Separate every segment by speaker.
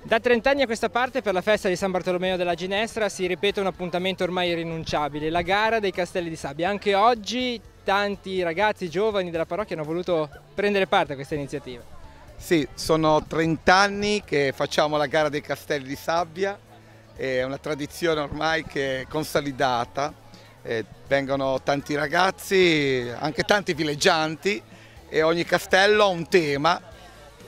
Speaker 1: Da 30 anni a questa parte per la festa di San Bartolomeo della Ginestra si ripete un appuntamento ormai irrinunciabile, la gara dei castelli di sabbia. Anche oggi tanti ragazzi giovani della parrocchia hanno voluto prendere parte a questa iniziativa.
Speaker 2: Sì, sono 30 anni che facciamo la gara dei castelli di sabbia, è una tradizione ormai che è consolidata, vengono tanti ragazzi, anche tanti villeggianti e ogni castello ha un tema.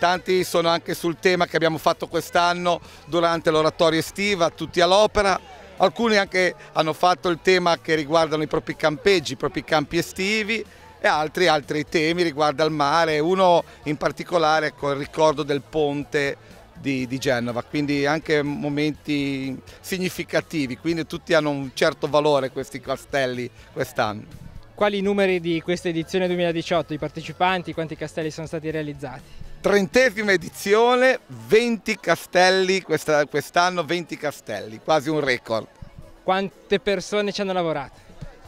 Speaker 2: Tanti sono anche sul tema che abbiamo fatto quest'anno durante l'oratorio estiva, tutti all'opera. Alcuni anche hanno fatto il tema che riguardano i propri campeggi, i propri campi estivi e altri temi riguardo al mare. Uno in particolare con il ricordo del ponte di Genova, quindi anche momenti significativi, quindi tutti hanno un certo valore questi castelli quest'anno.
Speaker 1: Quali i numeri di questa edizione 2018, i partecipanti, quanti castelli sono stati realizzati?
Speaker 2: 30ª edizione, 20 castelli, quest'anno 20 castelli, quasi un record.
Speaker 1: Quante persone ci hanno lavorato?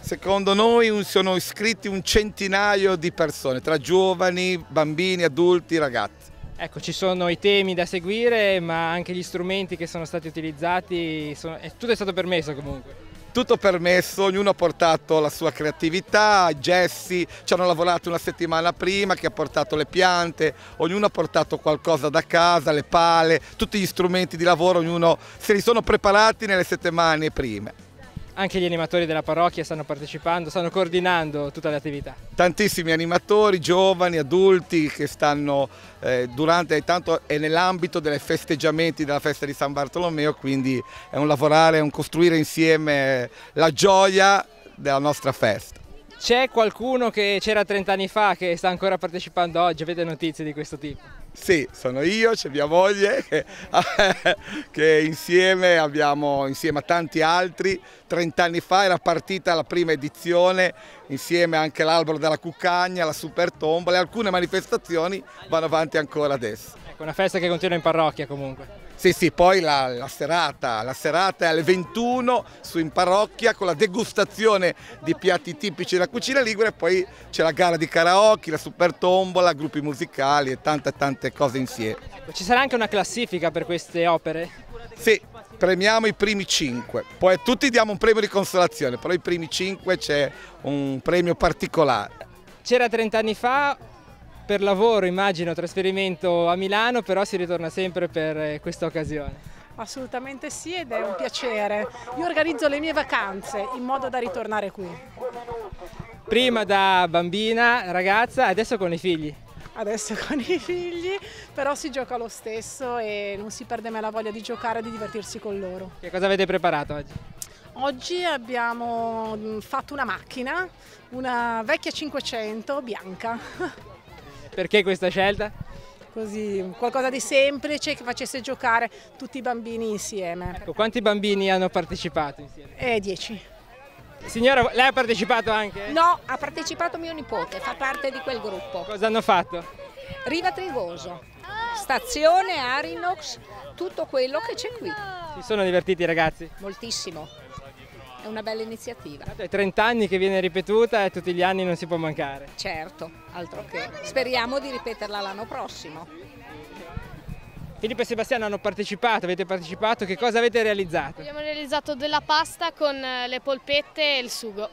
Speaker 2: Secondo noi sono iscritti un centinaio di persone, tra giovani, bambini, adulti, ragazzi.
Speaker 1: Ecco, ci sono i temi da seguire, ma anche gli strumenti che sono stati utilizzati, tutto è stato permesso comunque.
Speaker 2: Tutto permesso, ognuno ha portato la sua creatività, Jessi ci hanno lavorato una settimana prima che ha portato le piante, ognuno ha portato qualcosa da casa, le pale, tutti gli strumenti di lavoro, ognuno se li sono preparati nelle settimane prime.
Speaker 1: Anche gli animatori della parrocchia stanno partecipando, stanno coordinando tutta l'attività.
Speaker 2: Tantissimi animatori, giovani, adulti che stanno tanto è nell'ambito dei festeggiamenti della festa di San Bartolomeo, quindi è un lavorare, è un costruire insieme la gioia della nostra festa.
Speaker 1: C'è qualcuno che c'era 30 anni fa che sta ancora partecipando oggi? Avete notizie di questo tipo?
Speaker 2: Sì, sono io, c'è mia moglie che insieme a tanti altri, 30 anni fa era partita la prima edizione, insieme anche l'Albero della Cuccagna, la Super Tombola e alcune manifestazioni vanno avanti ancora adesso.
Speaker 1: Ecco, una festa che continua in parrocchia comunque.
Speaker 2: Sì, poi la serata è alle 21 su in parrocchia con la degustazione di piatti tipici della cucina ligure e poi c'è la gara di karaoke, la Super Tombola, gruppi musicali e tante cose insieme.
Speaker 1: Ecco, ci sarà anche una classifica per queste opere?
Speaker 2: Sì, premiamo i primi 5, poi tutti diamo un premio di consolazione, però i primi 5 c'è un premio particolare.
Speaker 1: C'era 30 anni fa. Per lavoro immagino trasferimento a Milano, però si ritorna sempre per questa occasione.
Speaker 3: Assolutamente sì, ed è un piacere. Io organizzo le mie vacanze in modo da ritornare qui.
Speaker 1: Prima da bambina, ragazza, adesso con i figli.
Speaker 3: Adesso con i figli, però si gioca lo stesso e non si perde mai la voglia di giocare e di divertirsi con loro.
Speaker 1: Che cosa avete preparato oggi?
Speaker 3: Oggi abbiamo fatto una macchina, una vecchia 500 bianca.
Speaker 1: Perché questa scelta?
Speaker 3: Così, qualcosa di semplice che facesse giocare tutti i bambini insieme.
Speaker 1: Ecco, quanti bambini hanno partecipato insieme?
Speaker 3: 10.
Speaker 1: Signora, lei ha partecipato anche?
Speaker 4: No, ha partecipato mio nipote, fa parte di quel gruppo.
Speaker 1: Cosa hanno fatto?
Speaker 4: Riva Trigoso, stazione Arinox, tutto quello che c'è qui.
Speaker 1: Si sono divertiti i ragazzi?
Speaker 4: Moltissimo, è una bella iniziativa.
Speaker 1: È 30 anni che viene ripetuta e tutti gli anni non si può mancare.
Speaker 4: Certo, altro che. Speriamo di ripeterla l'anno prossimo.
Speaker 1: Filippo e Sebastiano hanno partecipato, avete partecipato, che cosa avete realizzato?
Speaker 5: Abbiamo realizzato della pasta con le polpette e il sugo.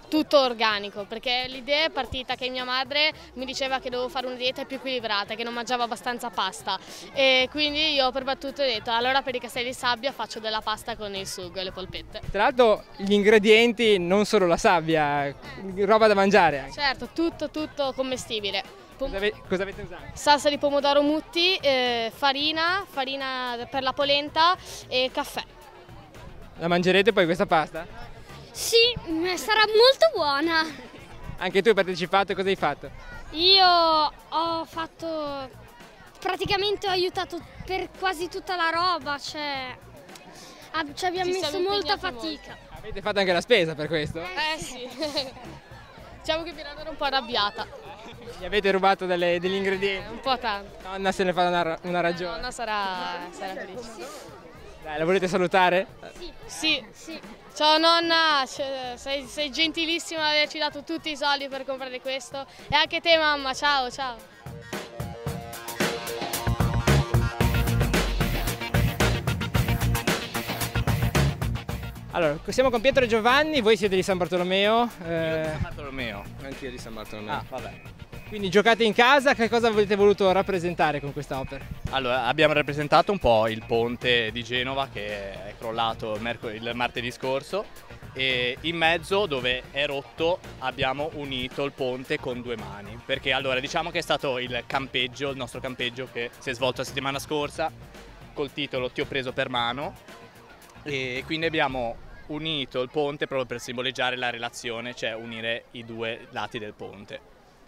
Speaker 5: Tutto organico, perché l'idea è partita che mia madre mi diceva che dovevo fare una dieta più equilibrata, che non mangiavo abbastanza pasta e quindi io ho perbattuto e ho detto allora per i castelli di sabbia faccio della pasta con il sugo e le polpette.
Speaker 1: Tra l'altro gli ingredienti, non solo la sabbia, roba da mangiare anche.
Speaker 5: Certo, tutto commestibile.
Speaker 1: Cosa avete usato?
Speaker 5: Salsa di pomodoro mutti, farina per la polenta e caffè.
Speaker 1: La mangerete poi questa pasta?
Speaker 6: Sì, sarà molto buona.
Speaker 1: Anche tu hai partecipato, cosa hai fatto?
Speaker 6: Io praticamente ho aiutato per quasi tutta la roba, cioè ci abbiamo messo molta fatica.
Speaker 5: Molto.
Speaker 1: Avete fatto anche la spesa per questo?
Speaker 5: Sì. Diciamo che Milano era un po' arrabbiata.
Speaker 1: Gli avete rubato degli ingredienti?
Speaker 5: Un po' tanto.
Speaker 1: Nonna se ne fa una ragione.
Speaker 5: Nonna sarà felice.
Speaker 1: Dai, la volete salutare?
Speaker 5: Sì. Ciao nonna, sei gentilissima ad averci dato tutti i soldi per comprare questo e anche te mamma, ciao.
Speaker 1: Allora, siamo con Pietro e Giovanni, voi siete di San Bartolomeo.
Speaker 7: Io di San Bartolomeo. Anch'io di San Bartolomeo.
Speaker 1: Ah, vabbè. Quindi giocate in casa, che cosa avete voluto rappresentare con questa opera?
Speaker 7: Allora, abbiamo rappresentato un po' il ponte di Genova che è crollato il martedì scorso e in mezzo, dove è rotto, abbiamo unito il ponte con due mani. Perché allora diciamo che è stato il nostro campeggio che si è svolto la settimana scorsa col titolo Ti ho preso per mano, e quindi abbiamo unito il ponte proprio per simboleggiare la relazione, cioè unire i due lati del ponte.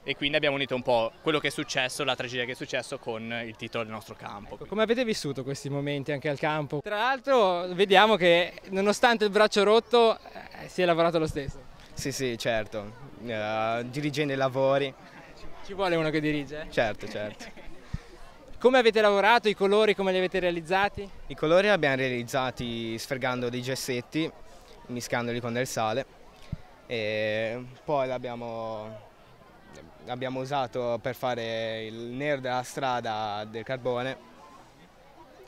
Speaker 7: E quindi abbiamo unito un po' quello che è successo, la tragedia che è successo con il titolo del nostro campo.
Speaker 1: Come avete vissuto questi momenti anche al campo? Tra l'altro vediamo che nonostante il braccio rotto si è lavorato lo stesso.
Speaker 8: Sì, certo, dirigendo i lavori.
Speaker 1: Ci vuole uno che dirige?
Speaker 8: Certo.
Speaker 1: Come avete lavorato, i colori come li avete realizzati?
Speaker 8: I colori li abbiamo realizzati sfregando dei gessetti, mischiandoli con del sale e poi l'abbiamo usato per fare il nero della strada del carbone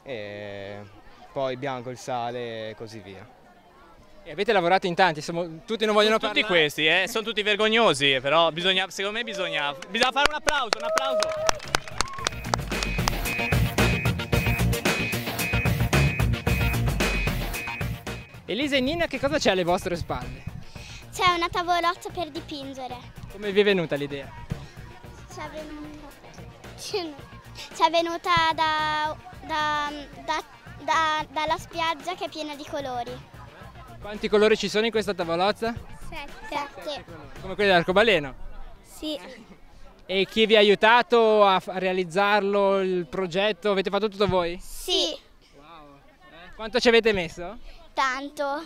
Speaker 8: e poi bianco il sale e così via.
Speaker 1: E avete lavorato in tanti, tutti non vogliono parlare.
Speaker 7: Tutti questi, sono tutti vergognosi, però secondo me bisogna fare un applauso.
Speaker 1: Elisa e Nina, che cosa c'è alle vostre spalle?
Speaker 9: C'è una tavolozza per dipingere.
Speaker 1: Come vi è venuta l'idea?
Speaker 9: Ci è venuta dalla spiaggia che è piena di colori.
Speaker 1: Quanti colori ci sono in questa tavolozza?
Speaker 9: 7.
Speaker 1: Come quelli dell'arcobaleno?
Speaker 9: Sì.
Speaker 1: E chi vi ha aiutato a realizzarlo, il progetto? Avete fatto tutto voi?
Speaker 9: Sì.
Speaker 1: Wow. Quanto ci avete messo?
Speaker 9: Tanto.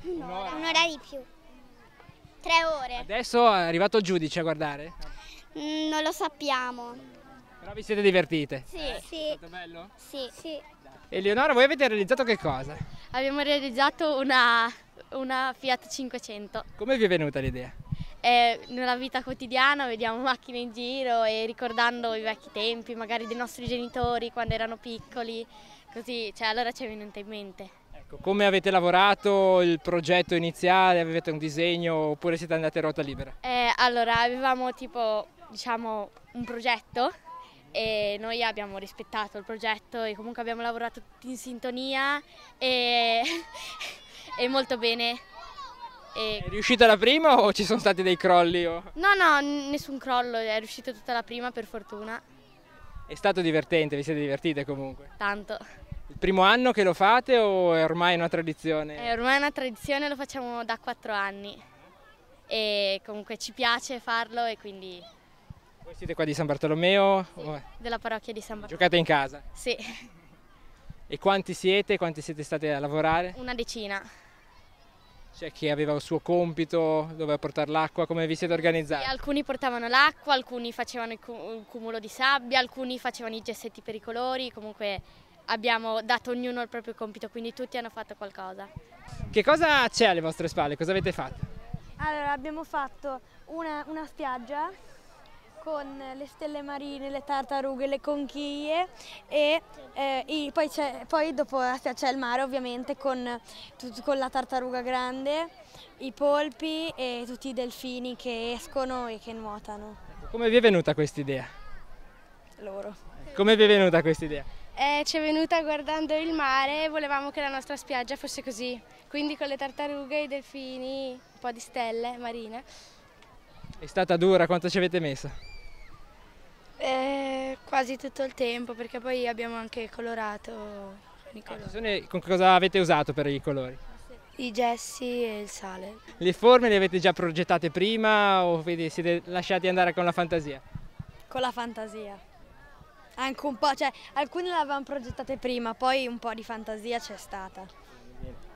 Speaker 9: Un'ora di più. 3 ore.
Speaker 1: Adesso è arrivato il giudice a guardare?
Speaker 9: Non lo sappiamo.
Speaker 1: Però vi siete divertite?
Speaker 9: Sì.
Speaker 1: È stato bello?
Speaker 9: Sì.
Speaker 1: Eleonora, voi avete realizzato che cosa?
Speaker 5: Abbiamo realizzato una Fiat 500.
Speaker 1: Come vi è venuta l'idea?
Speaker 5: Nella vita quotidiana vediamo macchine in giro e ricordando i vecchi tempi, magari dei nostri genitori quando erano piccoli, così, allora ci è venuta in mente.
Speaker 1: Ecco, come avete lavorato il progetto iniziale? Avete un disegno oppure siete andati a ruota libera?
Speaker 5: Allora, avevamo un progetto e noi abbiamo rispettato il progetto e comunque abbiamo lavorato tutti in sintonia e molto bene.
Speaker 1: È riuscita la prima o ci sono stati dei crolli?
Speaker 5: No, nessun crollo, è riuscita tutta la prima per fortuna.
Speaker 1: È stato divertente, vi siete divertite comunque?
Speaker 5: Tanto.
Speaker 1: Il primo anno che lo fate o è ormai una tradizione?
Speaker 5: È ormai una tradizione, lo facciamo da 4 anni e comunque ci piace farlo e quindi...
Speaker 1: Voi siete qua di San Bartolomeo?
Speaker 5: Sì, della parrocchia di San Bartolomeo.
Speaker 1: Giocate in casa?
Speaker 5: Sì.
Speaker 1: E quanti siete? Quanti siete state a lavorare?
Speaker 5: Una decina.
Speaker 1: C'è chi aveva il suo compito, doveva portare l'acqua, come vi siete organizzati?
Speaker 5: Sì, alcuni portavano l'acqua, alcuni facevano il cumulo di sabbia, alcuni facevano i gessetti per i colori, comunque abbiamo dato ognuno il proprio compito, quindi tutti hanno fatto qualcosa.
Speaker 1: Che cosa c'è alle vostre spalle? Cosa avete fatto?
Speaker 10: Allora, abbiamo fatto una spiaggia con le stelle marine, le tartarughe, le conchiglie e poi dopo la spiaggia c'è il mare ovviamente con la tartaruga grande, i polpi e tutti i delfini che escono e che nuotano.
Speaker 1: Come vi è venuta questa idea?
Speaker 10: Loro.
Speaker 1: Come vi è venuta questa idea?
Speaker 11: Ci è venuta guardando il mare e volevamo che la nostra spiaggia fosse così, quindi con le tartarughe, i delfini, un po' di stelle marine.
Speaker 1: È stata dura, quanto ci avete messo?
Speaker 11: Quasi tutto il tempo, perché poi abbiamo anche colorato i colori.
Speaker 1: Con cosa avete usato per i colori?
Speaker 11: I gessi e il sale.
Speaker 1: Le forme le avete già progettate prima o siete lasciati andare con la fantasia?
Speaker 10: Con la fantasia. Anche un po', alcune le avevamo progettate prima, poi un po' di fantasia c'è stata.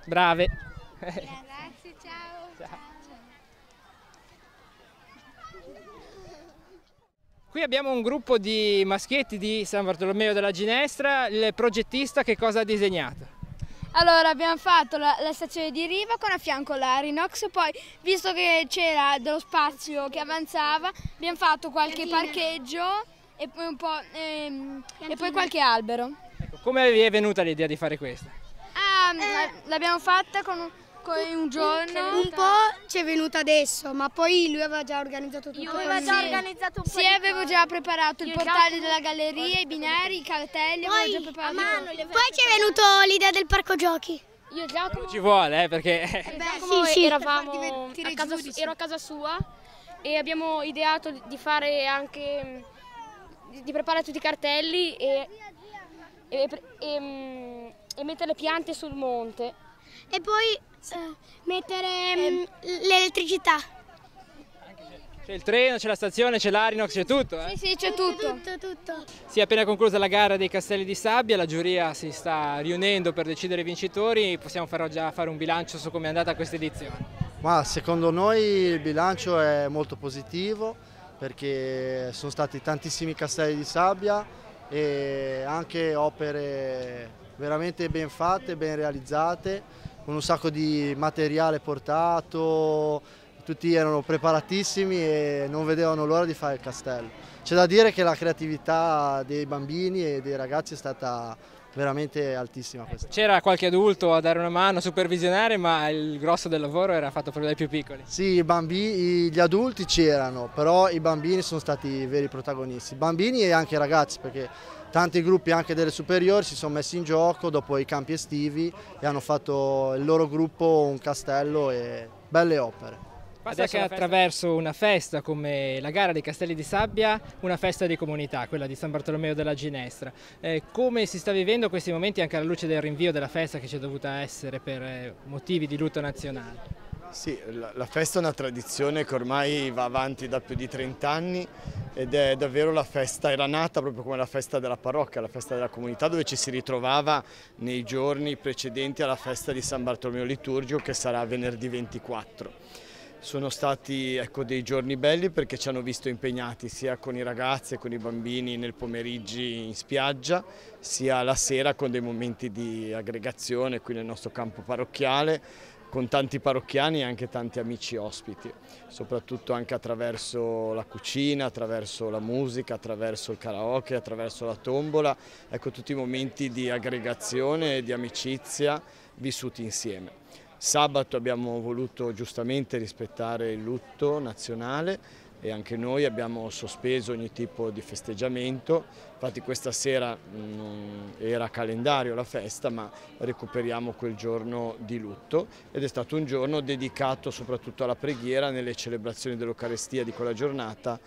Speaker 1: Brave.
Speaker 11: Grazie, ciao.
Speaker 1: Qui abbiamo un gruppo di maschietti di San Bartolomeo della Ginestra. Il progettista che cosa ha disegnato?
Speaker 12: Allora abbiamo fatto la stazione di riva con a fianco l'Arinox, poi visto che c'era dello spazio che avanzava abbiamo fatto qualche parcheggio e poi, e poi qualche albero.
Speaker 1: Ecco, come vi è venuta l'idea di fare questo?
Speaker 12: l'abbiamo fatta con un giorno.
Speaker 6: Un po' ci è venuta adesso, ma poi lui aveva già organizzato tutto.
Speaker 12: Sì, avevo già preparato il portale della galleria, i binari, i cartelli, avevo già preparato.
Speaker 6: Poi ci è venuto l'idea del parco giochi.
Speaker 5: Io e Giacomo
Speaker 1: Ci vuole, perché
Speaker 5: ero a casa sua e abbiamo ideato di fare anche di preparare tutti i cartelli e mettere le piante sul monte.
Speaker 6: E poi mettere l'elettricità.
Speaker 1: c'è il treno, c'è la stazione, c'è l'Arinox, c'è tutto.
Speaker 12: Sì, c'è tutto.
Speaker 1: Si è appena conclusa la gara dei castelli di sabbia, la giuria si sta riunendo per decidere i vincitori, possiamo già fare un bilancio su come è andata questa edizione.
Speaker 13: Ma secondo noi il bilancio è molto positivo perché sono stati tantissimi castelli di sabbia e anche opere veramente ben fatte, ben realizzate, con un sacco di materiale portato, tutti erano preparatissimi e non vedevano l'ora di fare il castello. C'è da dire che la creatività dei bambini e dei ragazzi è stata veramente altissima.
Speaker 1: C'era qualche adulto a dare una mano, a supervisionare, ma il grosso del lavoro era fatto proprio dai più piccoli.
Speaker 13: Sì, gli adulti c'erano, però i bambini sono stati i veri protagonisti, bambini e anche ragazzi, perché tanti gruppi anche delle superiori si sono messi in gioco dopo i campi estivi e hanno fatto il loro gruppo un castello e belle opere.
Speaker 1: Ed è che attraverso una festa come la gara dei castelli di sabbia, una festa di comunità, quella di San Bartolomeo della Ginestra. Come si sta vivendo questi momenti anche alla luce del rinvio della festa che c'è dovuta essere per motivi di lutto nazionale?
Speaker 14: Sì, la festa è una tradizione che ormai va avanti da più di 30 anni ed è davvero la festa, era nata proprio come la festa della parrocchia, la festa della comunità, dove ci si ritrovava nei giorni precedenti alla festa di San Bartolomeo liturgico, che sarà venerdì 24. Sono stati dei giorni belli perché ci hanno visto impegnati sia con i ragazzi e con i bambini nel pomeriggio in spiaggia, sia la sera con dei momenti di aggregazione qui nel nostro campo parrocchiale, con tanti parrocchiani e anche tanti amici ospiti, soprattutto anche attraverso la cucina, attraverso la musica, attraverso il karaoke, attraverso la tombola, tutti i momenti di aggregazione e di amicizia vissuti insieme. Sabato abbiamo voluto giustamente rispettare il lutto nazionale e anche noi abbiamo sospeso ogni tipo di festeggiamento, infatti questa sera non era calendario la festa, ma recuperiamo quel giorno di lutto ed è stato un giorno dedicato soprattutto alla preghiera. Nelle celebrazioni dell'Eucarestia di quella giornata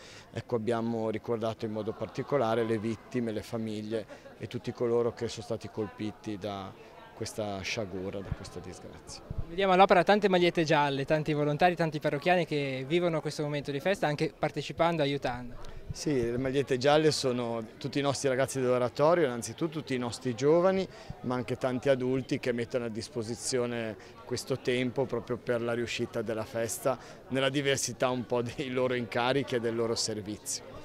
Speaker 14: abbiamo ricordato in modo particolare le vittime, le famiglie e tutti coloro che sono stati colpiti da questa sciagura, da questa disgrazia.
Speaker 1: Vediamo all'opera tante magliette gialle, tanti volontari, tanti parrocchiani che vivono questo momento di festa anche partecipando, aiutando.
Speaker 14: Sì, le magliette gialle sono tutti i nostri ragazzi dell'oratorio, innanzitutto tutti i nostri giovani, ma anche tanti adulti che mettono a disposizione questo tempo proprio per la riuscita della festa, nella diversità un po' dei loro incarichi e del loro servizio.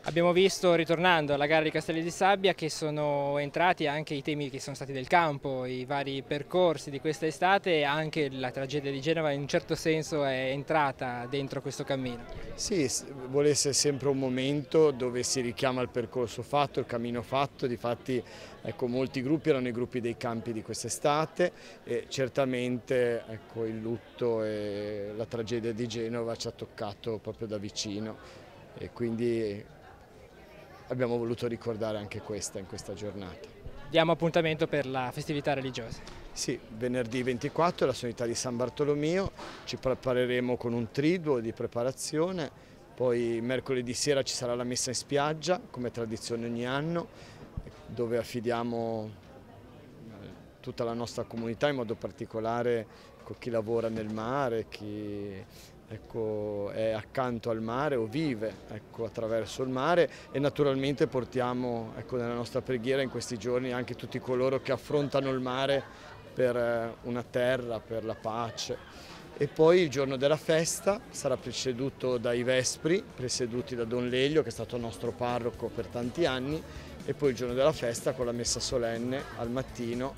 Speaker 1: Abbiamo visto, ritornando alla gara dei castelli di sabbia, che sono entrati anche i temi che sono stati del campo, i vari percorsi di questa estate e anche la tragedia di Genova in un certo senso è entrata dentro questo cammino.
Speaker 14: Sì, vuole essere sempre un momento dove si richiama il percorso fatto, il cammino fatto, difatti molti gruppi erano i gruppi dei campi di quest'estate e certamente il lutto e la tragedia di Genova ci ha toccato proprio da vicino e quindi abbiamo voluto ricordare anche questa in questa giornata.
Speaker 1: Diamo appuntamento per la festività religiosa.
Speaker 14: Sì, venerdì 24 è la solennità di San Bartolomeo, ci prepareremo con un triduo di preparazione, poi mercoledì sera ci sarà la messa in spiaggia, come tradizione ogni anno, dove affidiamo tutta la nostra comunità, in modo particolare con chi lavora nel mare, chi è accanto al mare o vive attraverso il mare e naturalmente portiamo nella nostra preghiera in questi giorni anche tutti coloro che affrontano il mare per una terra, per la pace. E poi il giorno della festa sarà preceduto dai Vespri, presieduti da Don Lelio, che è stato nostro parroco per tanti anni, e poi il giorno della festa con la messa solenne al mattino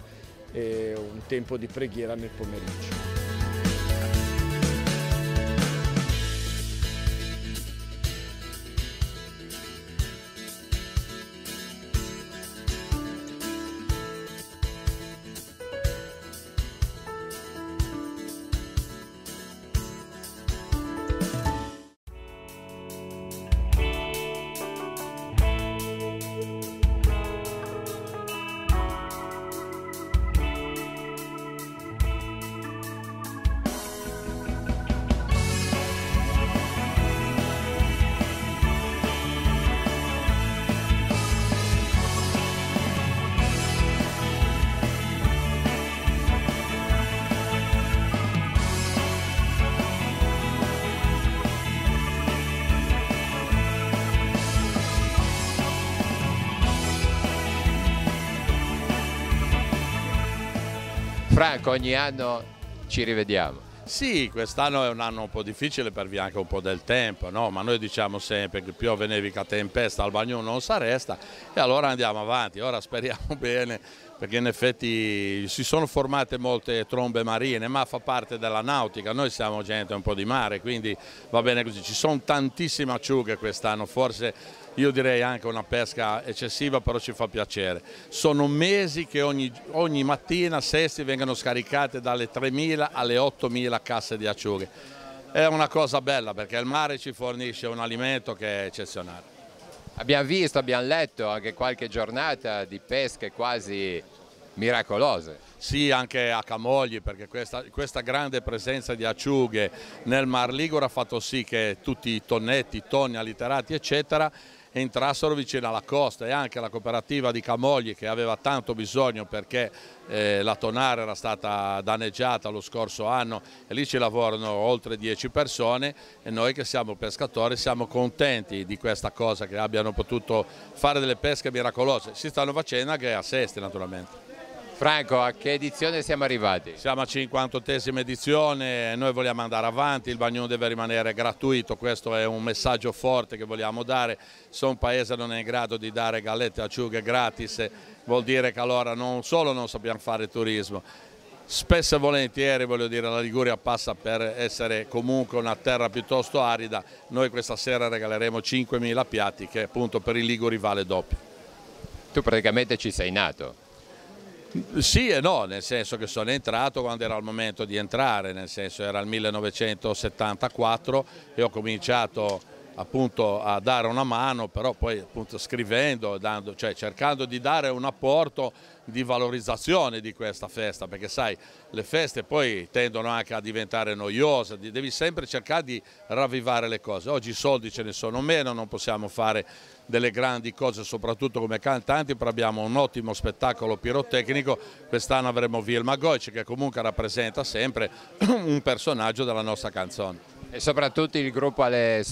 Speaker 14: e un tempo di preghiera nel pomeriggio.
Speaker 15: Franco, ogni anno ci rivediamo.
Speaker 16: Sì, quest'anno è un anno un po' difficile per via anche un po' del tempo, no? Ma noi diciamo sempre che piove, nevica, tempesta, al bagno non si resta e allora andiamo avanti. Ora speriamo bene, perché in effetti si sono formate molte trombe marine, ma fa parte della nautica, noi siamo gente un po' di mare, quindi va bene così. Ci sono tantissime acciughe quest'anno, forse io direi anche una pesca eccessiva, però ci fa piacere. Sono mesi che ogni mattina cesti vengono scaricate dalle 3.000 alle 8.000 casse di acciughe. È una cosa bella perché il mare ci fornisce un alimento che è eccezionale.
Speaker 15: Abbiamo visto, abbiamo letto anche qualche giornata di pesche quasi miracolose.
Speaker 16: Sì, anche a Camogli, perché questa grande presenza di acciughe nel Mar Ligure ha fatto sì che tutti i tonnetti, tonni alliterati eccetera entrassero vicino alla costa, e anche la cooperativa di Camogli, che aveva tanto bisogno perché la tonara era stata danneggiata lo scorso anno, e lì ci lavorano oltre 10 persone, e noi che siamo pescatori siamo contenti di questa cosa, che abbiano potuto fare delle pesche miracolose. Si stanno facendo anche a Sesti naturalmente.
Speaker 15: Franco, a che edizione siamo arrivati?
Speaker 16: Siamo a 58esima edizione, noi vogliamo andare avanti, il bagno deve rimanere gratuito, questo è un messaggio forte che vogliamo dare. Se un paese non è in grado di dare gallette e acciughe gratis, vuol dire che allora non solo non sappiamo fare turismo, spesso e volentieri, voglio dire, la Liguria passa per essere comunque una terra piuttosto arida. Noi questa sera regaleremo 5.000 piatti, che appunto per i liguri vale doppio.
Speaker 15: Tu praticamente ci sei nato?
Speaker 16: Sì e no, nel senso che sono entrato quando era il momento di entrare, nel senso era il 1974 e ho cominciato appunto a dare una mano, però poi appunto scrivendo, cioè cercando di dare un apporto di valorizzazione di questa festa, perché sai, le feste poi tendono anche a diventare noiose, devi sempre cercare di ravvivare le cose. Oggi i soldi ce ne sono meno, non possiamo fare delle grandi cose soprattutto come cantanti, però abbiamo un ottimo spettacolo pirotecnico. Quest'anno avremo Vilma Goici, che comunque rappresenta sempre un personaggio della nostra canzone.
Speaker 15: E soprattutto il gruppo alle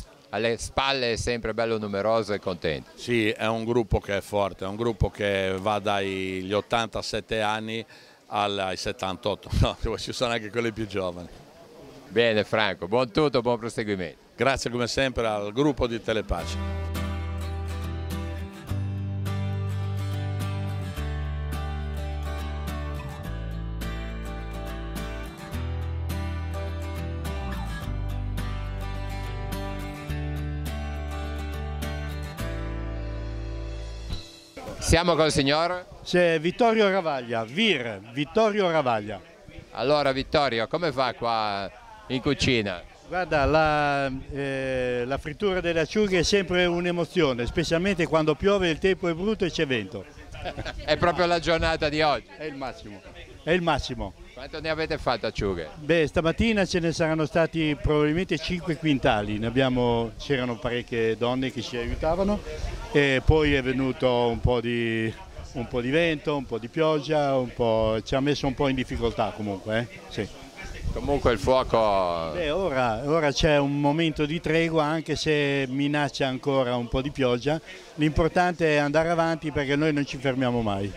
Speaker 15: spalle è sempre bello numeroso e contento.
Speaker 16: Sì, è un gruppo che è forte, è un gruppo che va dagli 87 anni ai 78, no, ci sono anche quelli più giovani.
Speaker 15: Bene Franco, buon tutto, buon proseguimento.
Speaker 16: Grazie come sempre al gruppo di Telepace.
Speaker 15: Siamo col signor?
Speaker 17: C'è Vittorio Ravaglia, Vittorio Ravaglia.
Speaker 15: Allora Vittorio, come va qua in cucina?
Speaker 17: Guarda, la frittura delle acciughe è sempre un'emozione, specialmente quando piove, il tempo è brutto e c'è vento.
Speaker 15: È proprio la giornata di oggi?
Speaker 17: È il massimo, è il massimo.
Speaker 15: Quanto ne avete fatto acciughe?
Speaker 17: Beh, stamattina ce ne saranno stati probabilmente 5 quintali, c'erano parecchie donne che ci aiutavano, e poi è venuto un po' di vento, un po' di pioggia, ci ha messo un po' in difficoltà comunque, sì.
Speaker 15: Comunque il fuoco...
Speaker 17: Beh, ora c'è un momento di tregua, anche se minaccia ancora un po' di pioggia. L'importante è andare avanti, perché noi non ci fermiamo mai.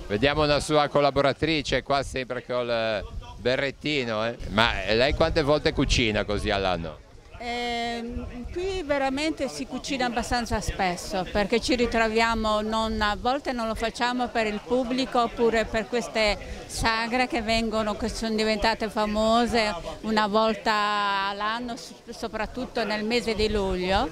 Speaker 15: Vediamo una sua collaboratrice qua sempre col berrettino. Ma lei quante volte cucina così all'anno?
Speaker 18: Qui veramente si cucina abbastanza spesso, perché ci ritroviamo, a volte non lo facciamo per il pubblico, oppure per queste sagre che sono diventate famose una volta all'anno, soprattutto nel mese di luglio,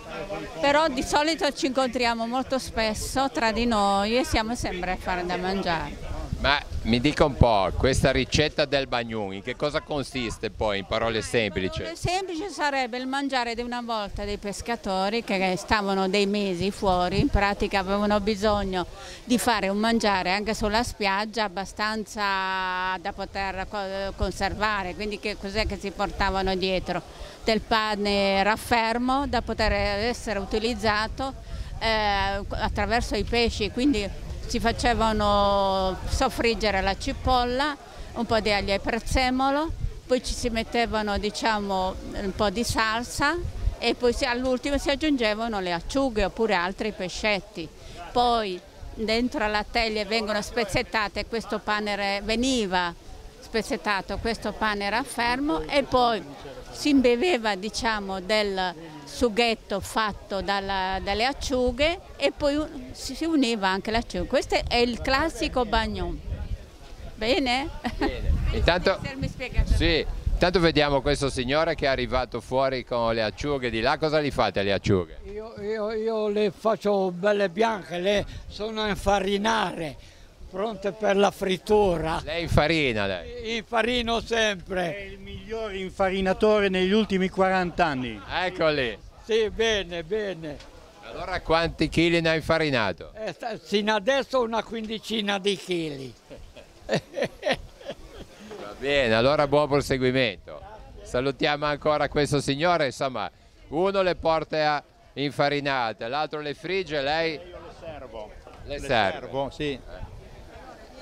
Speaker 18: però di solito ci incontriamo molto spesso tra di noi e siamo sempre a fare da mangiare.
Speaker 15: Ma mi dica un po', questa ricetta del bagnun, in che cosa consiste poi, in parole semplici?
Speaker 18: Parole semplici sarebbe il mangiare di una volta dei pescatori che stavano dei mesi fuori, in pratica avevano bisogno di fare un mangiare anche sulla spiaggia abbastanza da poter conservare, quindi che cos'è che si portavano dietro? Del pane raffermo da poter essere utilizzato attraverso i pesci, quindi si facevano soffriggere la cipolla, un po' di aglio e prezzemolo, poi ci si mettevano un po' di salsa e poi all'ultimo si aggiungevano le acciughe oppure altri pescetti. Poi dentro alla teglia vengono spezzettate, questo pane veniva spezzettato questo pane raffermo e poi si imbeveva, diciamo, del sughetto fatto dalle acciughe e poi si univa anche l'acciuga. Questo è il classico bagnon. Bene?
Speaker 15: Bene. Intanto, sì, intanto vediamo questo signore che è arrivato fuori con le acciughe di là. Cosa gli fate alle acciughe?
Speaker 19: Io le faccio belle bianche, le sono a infarinare, pronte per la frittura.
Speaker 15: Lei infarina, lei?
Speaker 19: Infarino sempre.
Speaker 17: È il miglior infarinatore negli ultimi 40 anni.
Speaker 15: Eccoli.
Speaker 19: Sì, bene, bene.
Speaker 15: Allora quanti chili ne ha infarinato?
Speaker 19: Sino adesso una quindicina di chili.
Speaker 15: Va bene, allora buon proseguimento. Salutiamo ancora questo signore, insomma, uno le porta infarinate, l'altro le frigge, lei?
Speaker 17: Io le servo.
Speaker 15: Le servo,
Speaker 17: sì.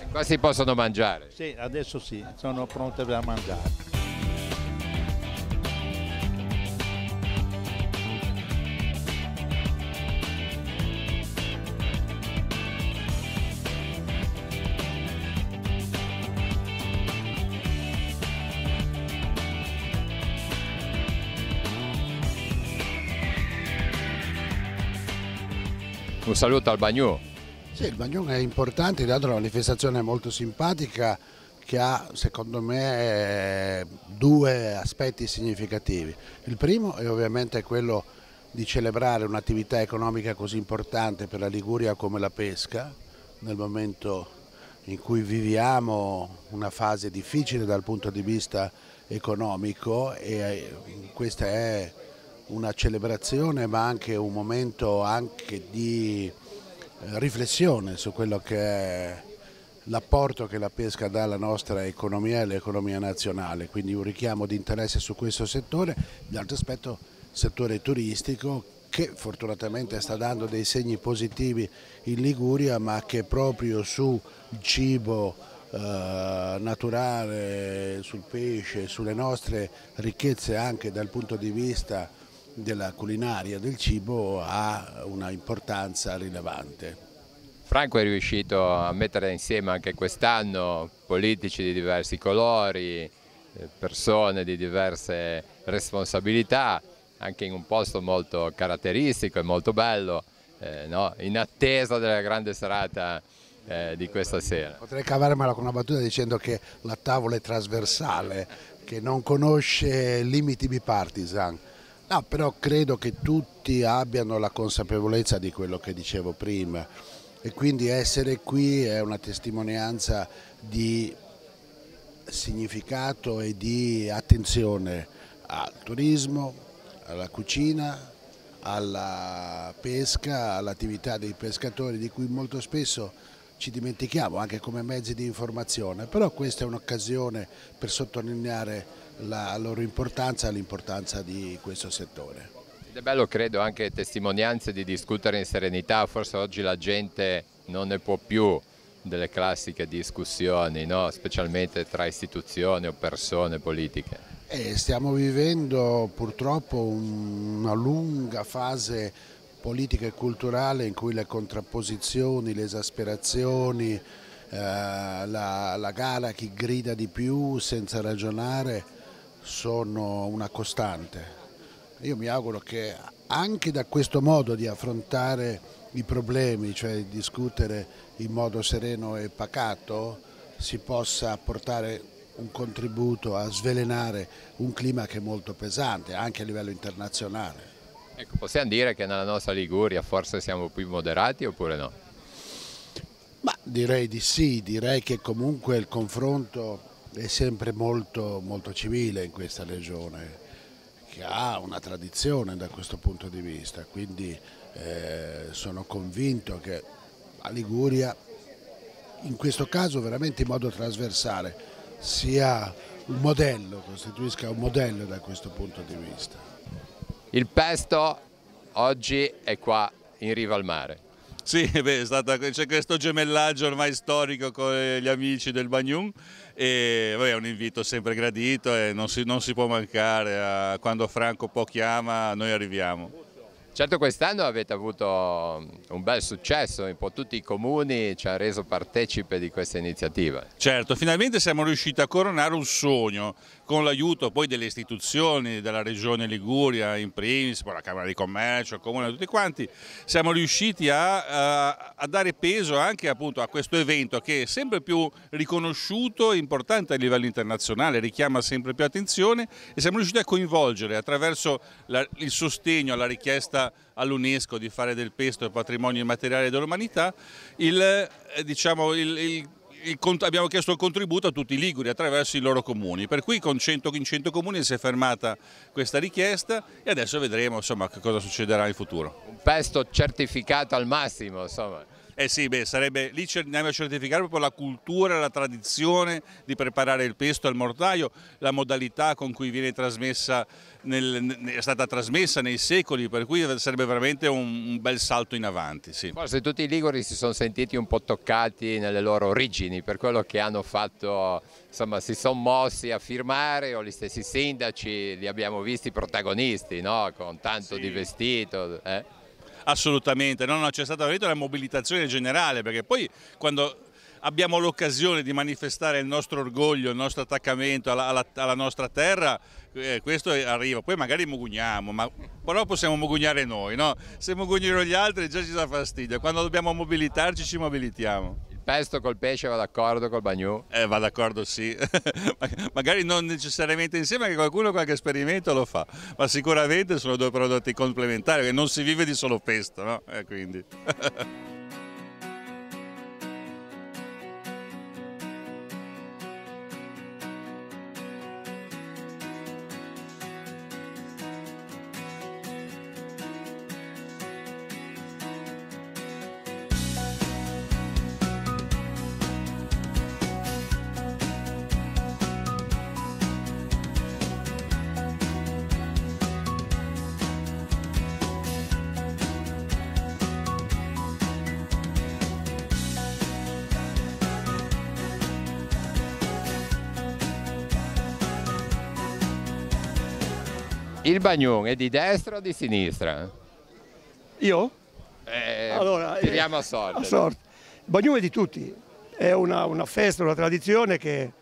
Speaker 15: E qua si possono mangiare?
Speaker 17: Sì, adesso sì, sono pronte per mangiare.
Speaker 15: Un saluto al Bagnou.
Speaker 20: Sì, il Bagnon è importante, tra l'altro è una manifestazione molto simpatica che ha, secondo me, due aspetti significativi. Il primo è ovviamente quello di celebrare un'attività economica così importante per la Liguria come la pesca, nel momento in cui viviamo una fase difficile dal punto di vista economico, e questa è una celebrazione ma anche un momento anche di riflessione su quello che è l'apporto che la pesca dà alla nostra economia e all'economia nazionale, quindi un richiamo di interesse su questo settore. L'altro aspetto, settore turistico, che fortunatamente sta dando dei segni positivi in Liguria, ma che proprio sul cibo naturale, sul pesce, sulle nostre ricchezze anche dal punto di vista della culinaria del cibo ha una importanza rilevante.
Speaker 15: Franco è riuscito a mettere insieme anche quest'anno politici di diversi colori, persone di diverse responsabilità, anche in un posto molto caratteristico e molto bello, no? In attesa della grande serata di questa sera.
Speaker 20: Potrei cavarmela con una battuta dicendo che la tavola è trasversale, che non conosce limiti bipartisan. No, però credo che tutti abbiano la consapevolezza di quello che dicevo prima e quindi essere qui è una testimonianza di significato e di attenzione al turismo, alla cucina, alla pesca, all'attività dei pescatori di cui molto spesso ci dimentichiamo anche come mezzi di informazione, però questa è un'occasione per sottolineare la loro importanza e l'importanza di questo settore.
Speaker 15: Ed è bello, credo, anche testimonianze di discutere in serenità. Forse oggi la gente non ne può più delle classiche discussioni, no? Specialmente tra istituzioni o persone politiche.
Speaker 20: Stiamo vivendo purtroppo una lunga fase politica e culturale in cui le contrapposizioni, le esasperazioni, la gara chi grida di più senza ragionare sono una costante. Io mi auguro che anche da questo modo di affrontare i problemi, cioè discutere in modo sereno e pacato, si possa portare un contributo a svelenare un clima che è molto pesante anche a livello internazionale.
Speaker 15: Ecco, possiamo dire che nella nostra Liguria forse siamo più moderati oppure no?
Speaker 20: Ma direi di sì, direi che comunque il confronto è sempre molto, molto civile in questa regione, che ha una tradizione da questo punto di vista, quindi sono convinto che la Liguria, in questo caso veramente in modo trasversale, sia un modello, costituisca un modello da questo punto di vista.
Speaker 15: Il pesto oggi è qua in riva al mare.
Speaker 21: Sì, c'è questo gemellaggio ormai storico con gli amici del Bagnon e è un invito sempre gradito e non si può mancare, quando Franco chiama noi arriviamo.
Speaker 15: Certo, quest'anno avete avuto un bel successo, un po' tutti i comuni ci hanno reso partecipe di questa iniziativa.
Speaker 21: Certo, finalmente siamo riusciti a coronare un sogno con l'aiuto poi delle istituzioni, della Regione Liguria in primis, poi la Camera di Commercio, il Comune, tutti quanti, siamo riusciti a dare peso anche appunto a questo evento che è sempre più riconosciuto e importante a livello internazionale, richiama sempre più attenzione e siamo riusciti a coinvolgere attraverso il sostegno alla richiesta all'UNESCO di fare del pesto il patrimonio immateriale dell'umanità, abbiamo chiesto il contributo a tutti i liguri attraverso i loro comuni, per cui in 100 comuni si è fermata questa richiesta e adesso vedremo insomma, che cosa succederà in futuro.
Speaker 15: Un pesto certificato al massimo, insomma.
Speaker 21: Eh sì, sarebbe lì andiamo a certificare proprio la cultura, la tradizione di preparare il pesto al mortaio, la modalità con cui viene trasmessa, è stata trasmessa nei secoli, per cui sarebbe veramente un bel salto in avanti. Sì.
Speaker 15: Forse tutti i liguri si sono sentiti un po' toccati nelle loro origini, per quello che hanno fatto, insomma si sono mossi a firmare, o gli stessi sindaci li abbiamo visti protagonisti, no? Con tanto di vestito.
Speaker 21: Assolutamente, no, c'è stata veramente una mobilitazione generale, perché poi quando abbiamo l'occasione di manifestare il nostro orgoglio, il nostro attaccamento alla nostra terra, questo arriva, poi magari mugugniamo, però possiamo mugugnare noi, no? Se mugugnano gli altri già ci dà fastidio, quando dobbiamo mobilitarci ci mobilitiamo.
Speaker 15: Pesto col pesce va d'accordo col bagnù?
Speaker 21: Va d'accordo, sì, magari non necessariamente insieme, che qualche esperimento lo fa, ma sicuramente sono due prodotti complementari, che non si vive di solo pesto, no? Quindi.
Speaker 15: Il bagnun è di destra o di sinistra?
Speaker 2: Io?
Speaker 15: Allora, tiriamo a sorte.
Speaker 2: A sorte. Il bagnun è di tutti, è una festa, una tradizione che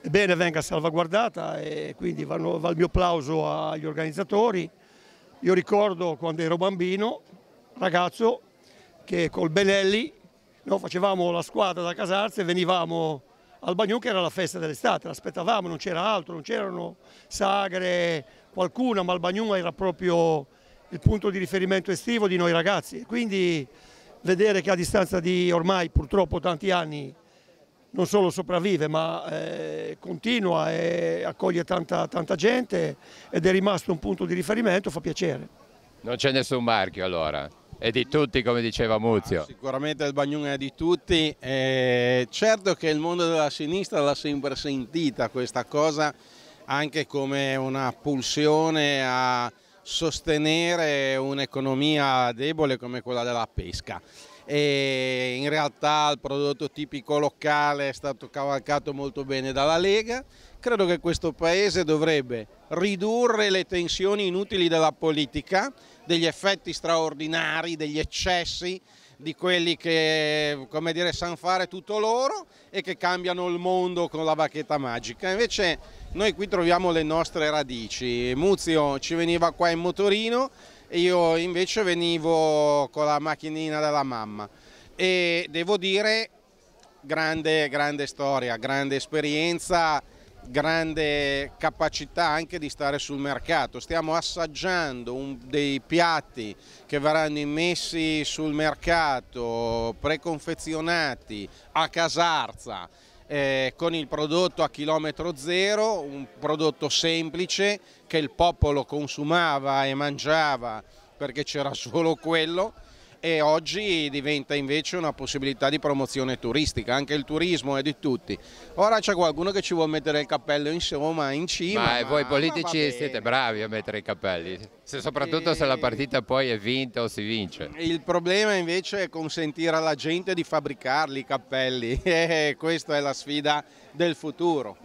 Speaker 2: è bene venga salvaguardata e quindi va il mio applauso agli organizzatori. Io ricordo quando ero bambino, ragazzo, che col Benelli facevamo la squadra da Casarze e venivamo al bagnun, che era la festa dell'estate, l'aspettavamo, non c'era altro, non c'erano sagre, qualcuna, ma il bagnun era proprio il punto di riferimento estivo di noi ragazzi. Quindi vedere che a distanza di ormai purtroppo tanti anni non solo sopravvive, ma continua e accoglie tanta gente ed è rimasto un punto di riferimento, fa piacere.
Speaker 15: Non c'è nessun marchio allora? È di tutti, come diceva Muzio.
Speaker 22: Sicuramente il bagnun è di tutti, certo che il mondo della sinistra l'ha sempre sentita questa cosa, anche come una pulsione a sostenere un'economia debole come quella della pesca. E in realtà il prodotto tipico locale è stato cavalcato molto bene dalla Lega. Credo che questo Paese dovrebbe ridurre le tensioni inutili della politica, degli effetti straordinari, degli eccessi, di quelli che, come dire, sanno fare tutto loro e che cambiano il mondo con la bacchetta magica. Invece noi qui troviamo le nostre radici. Muzio ci veniva qua in motorino e io invece venivo con la macchinina della mamma. E devo dire, grande storia, grande esperienza, grande capacità anche di stare sul mercato. Stiamo assaggiando dei piatti che verranno immessi sul mercato, preconfezionati a Casarza, con il prodotto a chilometro zero, un prodotto semplice che il popolo consumava e mangiava perché c'era solo quello, e oggi diventa invece una possibilità di promozione turistica. Anche il turismo è di tutti. Ora c'è qualcuno che ci vuole mettere il cappello in cima.
Speaker 15: Ma voi politici siete bravi a mettere i cappelli, soprattutto se la partita poi è vinta o si vince.
Speaker 22: Il problema invece è consentire alla gente di fabbricarli i cappelli, e questa è la sfida del futuro.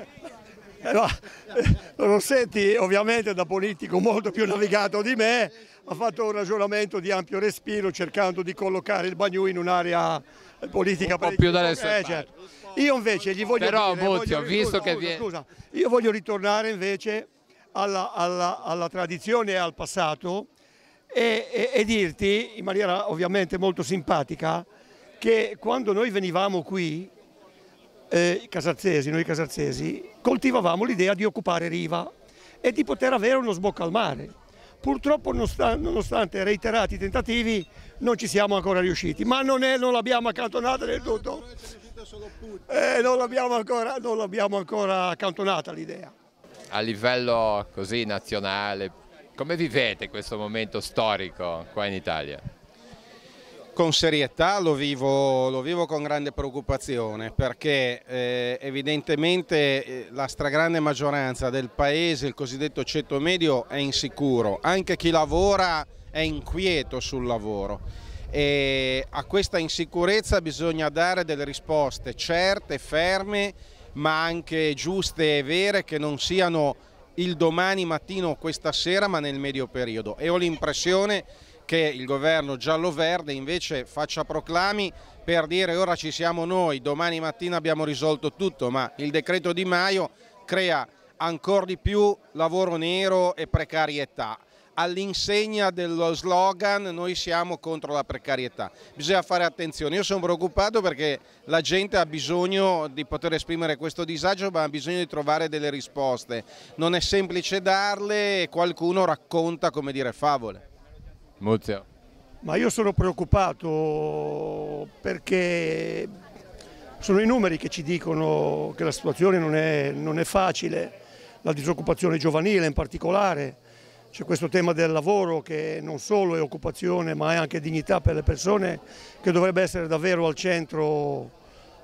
Speaker 2: Rossetti, ovviamente da politico molto più navigato di me, ha fatto un ragionamento di ampio respiro cercando di collocare il Bagnu in un'area politica
Speaker 15: un po' più dalle sue parti.
Speaker 2: Io invece gli voglio
Speaker 15: Però,
Speaker 2: dire,
Speaker 15: Muzio, visto che viene...
Speaker 2: scusa, io voglio ritornare invece alla tradizione e al passato e dirti in maniera ovviamente molto simpatica che quando noi venivamo qui, noi casarzesi, coltivavamo l'idea di occupare Riva e di poter avere uno sbocco al mare. Purtroppo nonostante reiterati tentativi non ci siamo ancora riusciti, ma non l'abbiamo accantonata del tutto. Non l'abbiamo ancora accantonata l'idea.
Speaker 15: A livello così nazionale, come vivete questo momento storico qua in Italia?
Speaker 22: Con serietà lo vivo con grande preoccupazione perché evidentemente la stragrande maggioranza del paese, il cosiddetto ceto medio, è insicuro, anche chi lavora è inquieto sul lavoro e a questa insicurezza bisogna dare delle risposte certe, ferme, ma anche giuste e vere, che non siano il domani mattino o questa sera ma nel medio periodo, e ho l'impressione che il governo giallo-verde invece faccia proclami per dire ora ci siamo noi, domani mattina abbiamo risolto tutto, ma il decreto Di Maio crea ancora di più lavoro nero e precarietà. All'insegna dello slogan noi siamo contro la precarietà. Bisogna fare attenzione, io sono preoccupato perché la gente ha bisogno di poter esprimere questo disagio, ma ha bisogno di trovare delle risposte. Non è semplice darle e qualcuno racconta, come dire, favole.
Speaker 15: Muzio.
Speaker 2: Ma io sono preoccupato perché sono i numeri che ci dicono che la situazione non è facile, la disoccupazione giovanile in particolare, c'è questo tema del lavoro che non solo è occupazione ma è anche dignità per le persone, che dovrebbe essere davvero al centro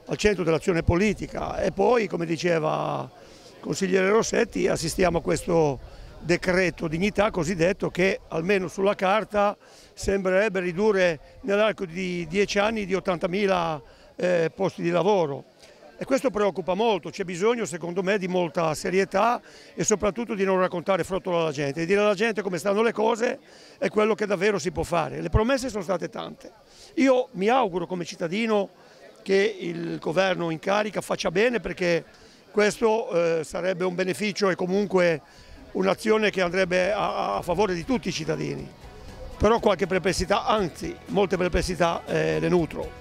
Speaker 2: dell'azione politica. E poi, come diceva il consigliere Rossetti, assistiamo a questo decreto dignità cosiddetto che almeno sulla carta sembrerebbe ridurre nell'arco di 10 anni di 80.000 posti di lavoro, e questo preoccupa molto. C'è bisogno secondo me di molta serietà e soprattutto di non raccontare frottolo alla gente, di dire alla gente come stanno le cose è quello che davvero si può fare. Le promesse sono state tante, io mi auguro come cittadino che il governo in carica faccia bene, perché questo sarebbe un beneficio e comunque un'azione che andrebbe a favore di tutti i cittadini, però qualche perplessità, anzi molte perplessità le nutro.